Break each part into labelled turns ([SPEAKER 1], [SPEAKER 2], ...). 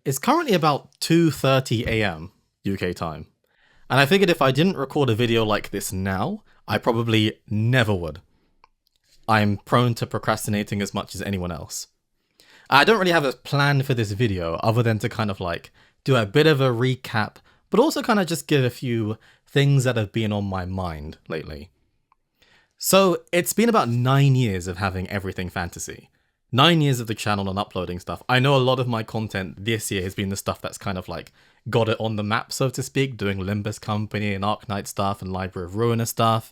[SPEAKER 1] It's currently about 2:30 a.m. UK time. And I figured if I didn't record a video like this now, I probably never would. I'm prone to procrastinating as much as anyone else. I don't really have a plan for this video other than to kind of like do a bit of a recap, but also kind of just give a few things that have been on my mind lately. So it's been about 9 years of having Everything Fantasy. 9 years of the channel and uploading stuff. I know a lot of my content this year has been the stuff that's kind of like got it on the map, so to speak, doing Limbus Company and Arknight stuff and Library of Ruina stuff.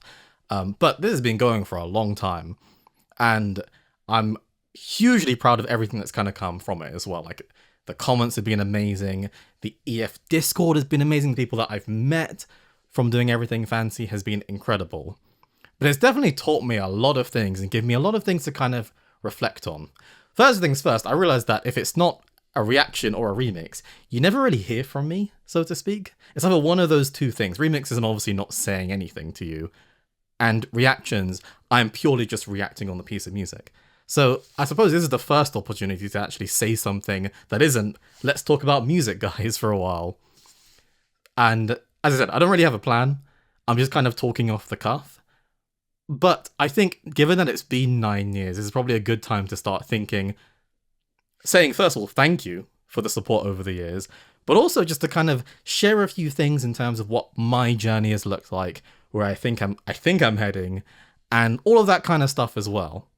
[SPEAKER 1] But this has been going for a long time. And I'm hugely proud of everything that's kind of come from it as well. Like, the comments have been amazing. The EF Discord has been amazing. The people that I've met from doing Everything Fantasy has been incredible. But it's definitely taught me a lot of things and given me a lot of things to kind of reflect on. First things first, I realized that if it's not a reaction or a remix, you never really hear from me, so to speak. It's either one of those two things. Remixes, I'm obviously not saying anything to you. And reactions, I'm purely just reacting on the piece of music. So I suppose this is the first opportunity to actually say something that isn't, let's talk about music, guys, for a while. And as I said, I don't really have a plan. I'm just kind of talking off the cuff. But I think, given that it's been 9 years, it's probably a good time to start saying, first of all, thank you for the support over the years, but also just to kind of share a few things in terms of what my journey has looked like, where I think I'm heading, and all of that kind of stuff as well.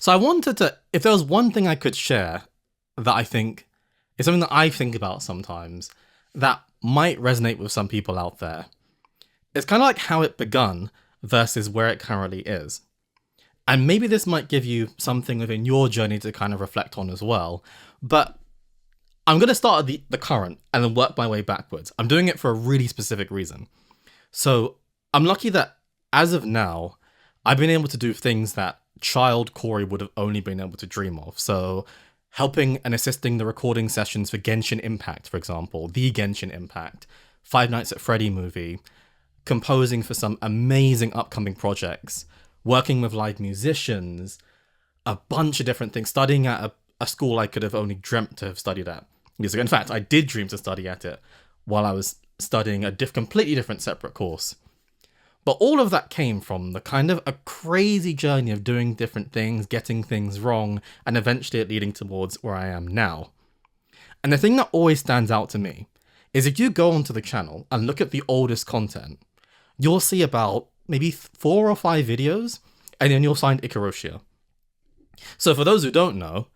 [SPEAKER 1] So I wanted to, if there was one thing I could share that I think is something that I think about sometimes that might resonate with some people out there, it's kind of like how it begun versus where it currently is. And maybe this might give you something within your journey to kind of reflect on as well. But I'm going to start at the current and then work my way backwards. I'm doing it for a really specific reason. So I'm lucky that as of now, I've been able to do things that child Corey would have only been able to dream of. So helping and assisting the recording sessions for Genshin Impact, for example, the Genshin Impact, Five Nights at Freddy movie, composing for some amazing upcoming projects, working with live musicians, a bunch of different things, studying at a school I could have only dreamt to have studied at. In fact, I did dream to study at it while I was studying a completely different separate course. But all of that came from the kind of a crazy journey of doing different things, getting things wrong, and eventually it leading towards where I am now. And the thing that always stands out to me is if you go onto the channel and look at the oldest content, you'll see about maybe 4 or 5 videos, and then you'll find Ikarushia. So for those who don't know,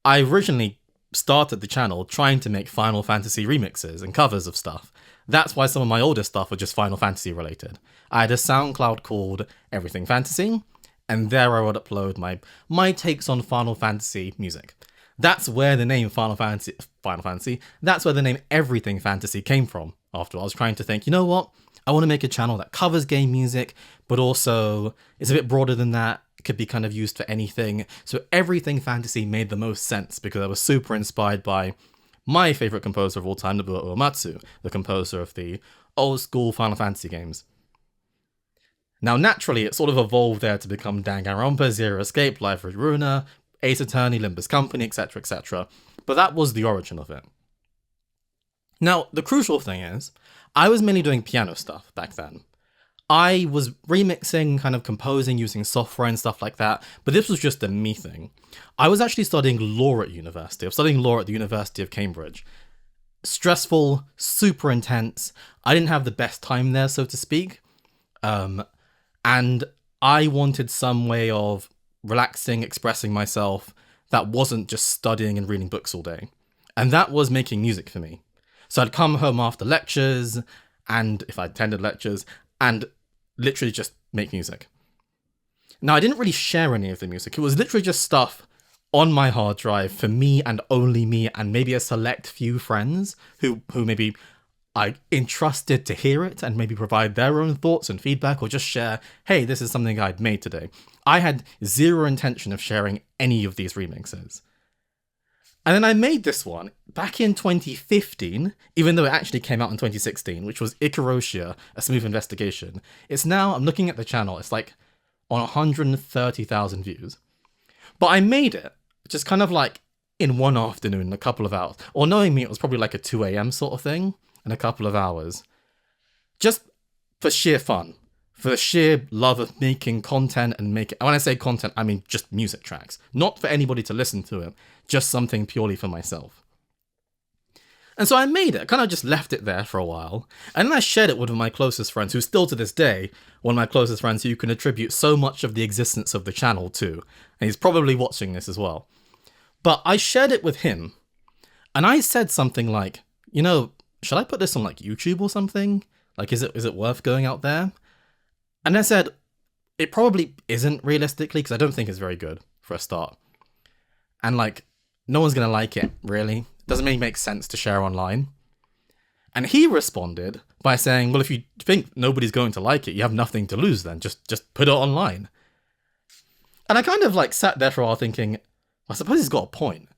[SPEAKER 1] I originally started the channel trying to make Final Fantasy remixes and covers of stuff. That's why some of my older stuff were just Final Fantasy related. I had a SoundCloud called Everything Fantasy, and there I would upload my takes on Final Fantasy music. That's where the name Final Fantasy, that's where the name Everything Fantasy came from. After all, I was trying to think, you know what? I want to make a channel that covers game music, but also is a bit broader than that. It could be kind of used for anything. So Everything Fantasy made the most sense because I was super inspired by my favorite composer of all time, Nobuo Uematsu, the composer of the old school Final Fantasy games. Now, naturally, it sort of evolved there to become Danganronpa, Zero Escape, Library of Ruina, Ace Attorney, Limbus Company, etc., etc. But that was the origin of it. Now, the crucial thing is, I was mainly doing piano stuff back then. I was remixing, kind of composing using software and stuff like that, but this was just a me thing. I was actually studying law at university. I was studying law at the University of Cambridge. Stressful, super intense. I didn't have the best time there, so to speak. And I wanted some way of relaxing, expressing myself that wasn't just studying and reading books all day. And that was making music for me. So I'd come home after lectures, and if I attended lectures, and literally just make music. Now, I didn't really share any of the music. It was literally just stuff on my hard drive for me and only me, and maybe a select few friends who maybe I entrusted to hear it and maybe provide their own thoughts and feedback, or just share, hey, this is something I'd made today. I had zero intention of sharing any of these remixes. And then I made this one back in 2015, even though it actually came out in 2016, which was Ikarushia, A Smooth Investigation. It's now, I'm looking at the channel, it's like on 130,000 views. But I made it just kind of like in one afternoon, a couple of hours. Or knowing me, it was probably like a 2 a.m. sort of thing in a couple of hours. Just for sheer fun. For the sheer love of making content and making... When I say content, I mean just music tracks. Not for anybody to listen to it. Just something purely for myself. And so I made it. I kind of just left it there for a while. And then I shared it with one of my closest friends, who's still to this day one of my closest friends who you can attribute so much of the existence of the channel to. And he's probably watching this as well. But I shared it with him. And I said something like, you know, should I put this on like YouTube or something? Like, is it worth going out there? And I said, it probably isn't realistically, because I don't think it's very good for a start. And like, no one's going to like it, really. It doesn't really make sense to share online. And he responded by saying, well, if you think nobody's going to like it, you have nothing to lose then. Just put it online. And I kind of like sat there for a while thinking, I suppose he's got a point.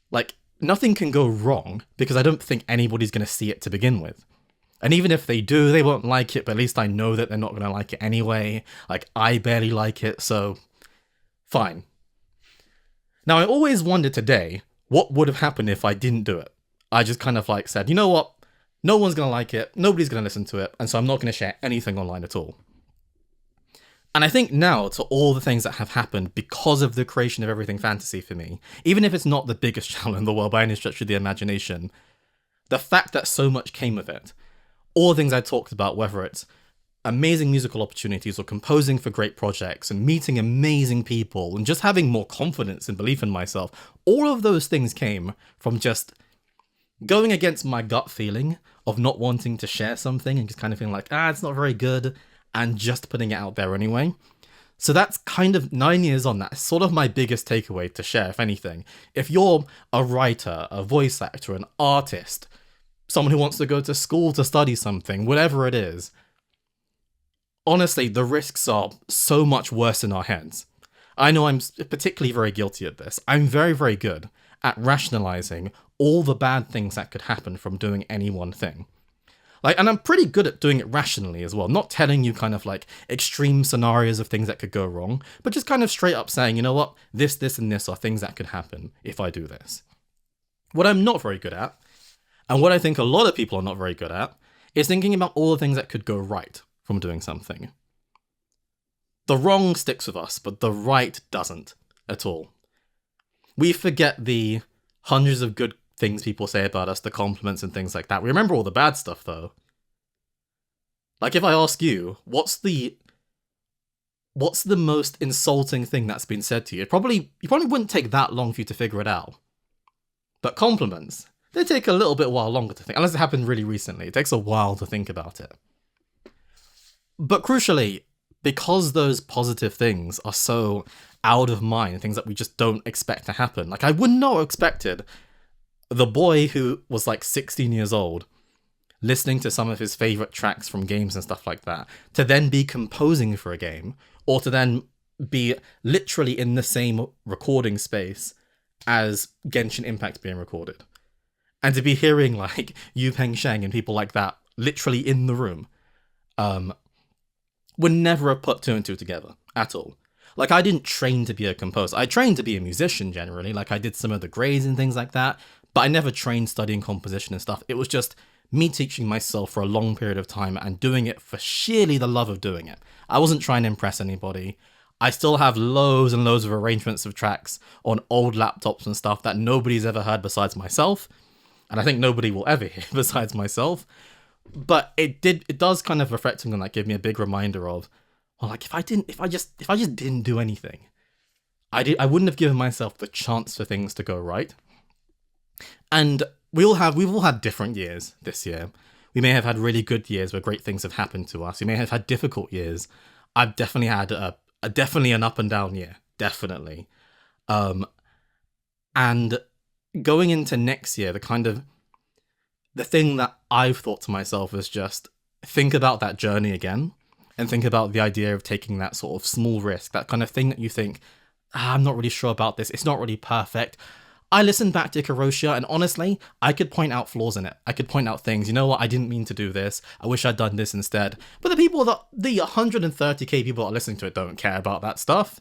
[SPEAKER 1] Like, nothing can go wrong because I don't think anybody's going to see it to begin with. And even if they do, they won't like it, but at least I know that they're not going to like it anyway. Like, I barely like it, so fine. Now, I always wondered today, what would have happened if I didn't do it? I just kind of like said, you know what? No one's going to like it, nobody's going to listen to it, and so I'm not going to share anything online at all. And I think now, to all the things that have happened because of the creation of Everything Fantasy for me, even if it's not the biggest channel in the world by any stretch of the imagination, the fact that so much came of it, all the things I talked about, whether it's amazing musical opportunities or composing for great projects and meeting amazing people and just having more confidence and belief in myself, all of those things came from just going against my gut feeling of not wanting to share something and just kind of feeling like, it's not very good, and just putting it out there anyway. So that's kind of 9 years on. That's sort of my biggest takeaway to share, if anything. If you're a writer, a voice actor, an artist, someone who wants to go to school to study something, whatever it is, honestly, the risks are so much worse in our heads. I know I'm particularly very guilty at this. I'm very, very good at rationalizing all the bad things that could happen from doing any one thing. And I'm pretty good at doing it rationally as well, not telling you kind of like extreme scenarios of things that could go wrong, but just kind of straight up saying, you know what, this, and this are things that could happen if I do this. What I'm not very good at, and what I think a lot of people are not very good at, is thinking about all the things that could go right from doing something. The wrong sticks with us, but the right doesn't at all. We forget the hundreds of good things people say about us, the compliments and things like that. We remember all the bad stuff, though. Like, if I ask you, what's the most insulting thing that's been said to you? You probably wouldn't take that long for you to figure it out. But compliments, they take a little bit while longer to think, unless it happened really recently. It takes a while to think about it. But crucially, because those positive things are so out of mind, things that we just don't expect to happen. Like, I would not have expected the boy who was like 16 years old, listening to some of his favorite tracks from games and stuff like that, to then be composing for a game, or to then be literally in the same recording space as Genshin Impact being recorded. And to be hearing like Yu Peng Sheng and people like that literally in the room, would never have put two and two together at all. Like, I didn't train to be a composer. I trained to be a musician generally. Like, I did some of the grades and things like that, but I never trained studying composition and stuff. It was just me teaching myself for a long period of time and doing it for sheerly the love of doing it. I wasn't trying to impress anybody. I still have loads and loads of arrangements of tracks on old laptops and stuff that nobody's ever heard besides myself. And I think nobody will ever hear besides myself. But it does kind of reflect something that gave me a big reminder of, well, like, if I just didn't do anything, I wouldn't have given myself the chance for things to go right. And we've all had different years this year. We may have had really good years where great things have happened to us. We may have had difficult years. I've definitely had definitely an up and down year, definitely. And going into next year, the thing that I've thought to myself is just think about that journey again and think about the idea of taking that sort of small risk, that kind of thing that you think, I'm not really sure about this. It's not really perfect. I listened back to Karoshia and honestly, I could point out flaws in it. I could point out things, you know what, I didn't mean to do this. I wish I'd done this instead. But the 130k people that are listening to it don't care about that stuff.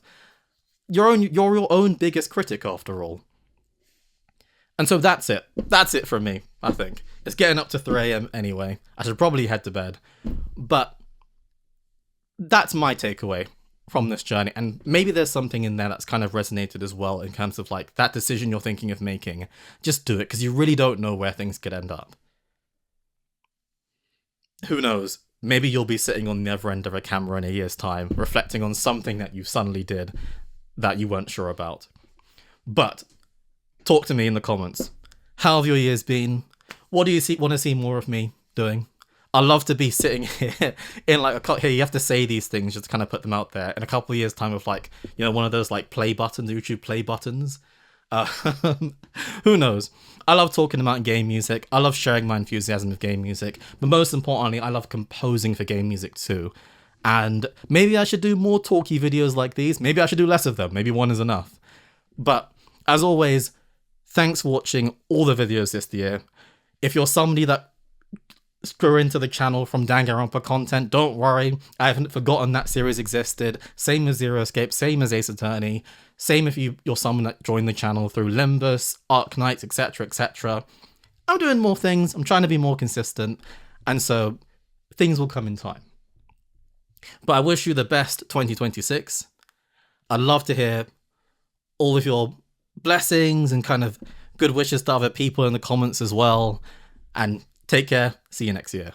[SPEAKER 1] You're your own biggest critic after all. And so that's it. That's it from me, I think. It's getting up to 3 a.m. anyway. I should probably head to bed. But that's my takeaway from this journey. And maybe there's something in there that's kind of resonated as well in terms of like that decision you're thinking of making. Just do it, because you really don't know where things could end up. Who knows? Maybe you'll be sitting on the other end of a camera in a year's time, reflecting on something that you suddenly did that you weren't sure about. But talk to me in the comments. How have your years been? What do you want to see more of me doing? I love to be sitting here in like here. You have to say these things just to kind of put them out there. In a couple of years' time, with like, you know, one of those like play buttons, YouTube play buttons. Who knows? I love talking about game music. I love sharing my enthusiasm with game music. But most importantly, I love composing for game music too. And maybe I should do more talky videos like these. Maybe I should do less of them. Maybe one is enough. But as always, thanks for watching all the videos this year. If you're somebody that grew into the channel from Danganronpa content, don't worry. I haven't forgotten that series existed. Same as Zero Escape, same as Ace Attorney. Same if you're someone that joined the channel through Limbus, Arknights, etc, etc. I'm doing more things. I'm trying to be more consistent. And so things will come in time. But I wish you the best 2026. I'd love to hear all of your blessings and kind of good wishes to other people in the comments as well. And take care. See you next year.